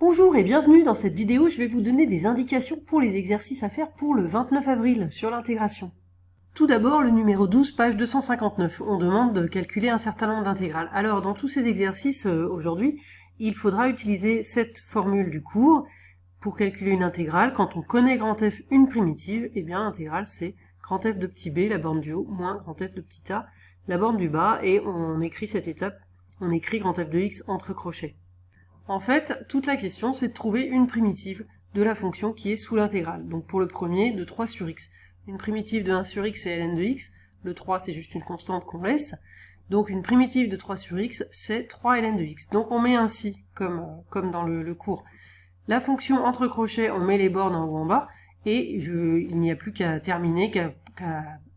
Bonjour et bienvenue dans cette vidéo, je vais vous donner des indications pour les exercices à faire pour le 29 avril sur l'intégration. Tout d'abord, le numéro 12, page 259, on demande de calculer un certain nombre d'intégrales. Alors, dans tous ces exercices aujourd'hui, il faudra utiliser cette formule du cours pour calculer une intégrale. Quand on connaît grand F une primitive, eh bien l'intégrale c'est grand F de petit b, la borne du haut, moins grand F de petit a, la borne du bas, et on écrit cette étape, on écrit grand F de x entre crochets. En fait, toute la question, c'est de trouver une primitive de la fonction qui est sous l'intégrale. Donc pour le premier, de 3 sur x. Une primitive de 1 sur x, c'est ln de x. Le 3, c'est juste une constante qu'on laisse. Donc une primitive de 3 sur x, c'est 3 ln de x. Donc on met ainsi, comme dans le cours, la fonction entre crochets, on met les bornes en haut en bas, et il n'y a plus qu'à terminer, qu'à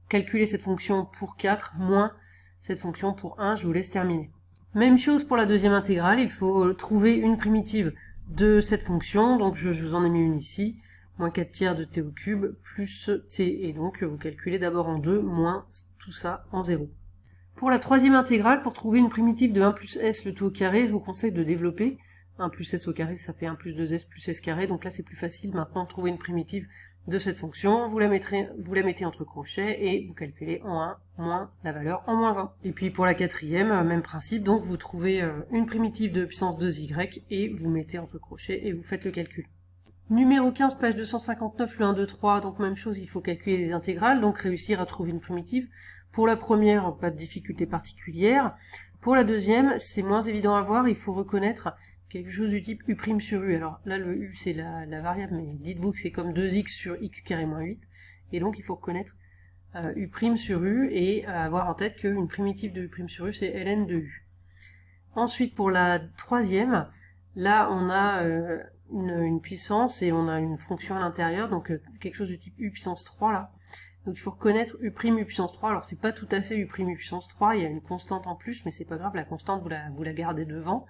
calculer cette fonction pour 4, moins cette fonction pour 1, je vous laisse terminer. Même chose pour la deuxième intégrale, il faut trouver une primitive de cette fonction, donc je vous en ai mis une ici, moins 4 tiers de t au cube, plus t, et donc vous calculez d'abord en 2, moins tout ça en 0. Pour la troisième intégrale, pour trouver une primitive de 1 plus s le tout au carré, je vous conseille de développer. 1 plus s au carré, ça fait 1 plus 2s plus s carré, donc là c'est plus facile maintenant de trouver une primitive de cette fonction, vous la mettez entre crochets et vous calculez en 1 moins la valeur en moins 1. Et puis pour la quatrième, même principe, donc vous trouvez une primitive de puissance 2y et vous mettez entre crochets et vous faites le calcul. Numéro 15, page 259, le 1, 2, 3, donc même chose, il faut calculer les intégrales, donc réussir à trouver une primitive. Pour la première, pas de difficulté particulière. Pour la deuxième, c'est moins évident à voir, il faut reconnaître quelque chose du type u' sur u. Alors là, le u, c'est la variable, mais dites-vous que c'est comme 2x sur x carré moins 8. Et donc, il faut reconnaître u' sur u et avoir en tête qu'une primitive de u' sur u, c'est ln de u. Ensuite, pour la troisième, là, on a une puissance et on a une fonction à l'intérieur, donc quelque chose du type u puissance 3, là. Donc il faut reconnaître u' puissance 3, alors c'est pas tout à fait u' puissance 3, il y a une constante en plus, mais c'est pas grave, la constante, vous la gardez devant.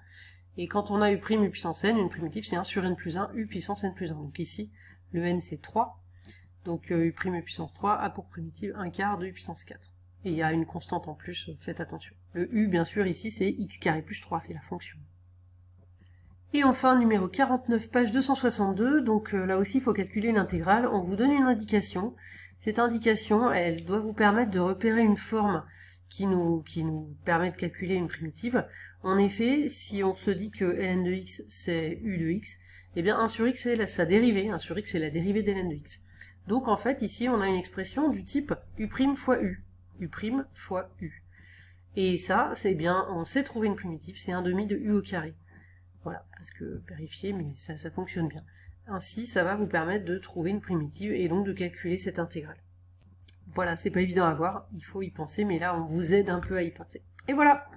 Et quand on a u' puissance n, une primitive c'est 1 sur n plus 1, u puissance n plus 1. Donc ici, le n c'est 3, donc u' puissance 3 a pour primitive 1 quart de u puissance 4. Et il y a une constante en plus, faites attention. Le u, bien sûr, ici c'est x carré plus 3, c'est la fonction. Et enfin, numéro 49, page 262, donc là aussi il faut calculer une intégrale. On vous donne une indication. Cette indication, elle doit vous permettre de repérer une forme qui nous permet de calculer une primitive. En effet, si on se dit que ln de x c'est u de x, eh bien 1 sur x c'est sa dérivée, 1 sur x c'est la dérivée de ln de x. Donc en fait, ici on a une expression du type u' fois u, u' fois u. Et ça, c'est bien, on sait trouver une primitive, c'est 1/2 de u au carré. Voilà, parce que vérifier, mais ça fonctionne bien. Ainsi, ça va vous permettre de trouver une primitive et donc de calculer cette intégrale. Voilà, c'est pas évident à voir, il faut y penser, mais là on vous aide un peu à y penser. Et voilà!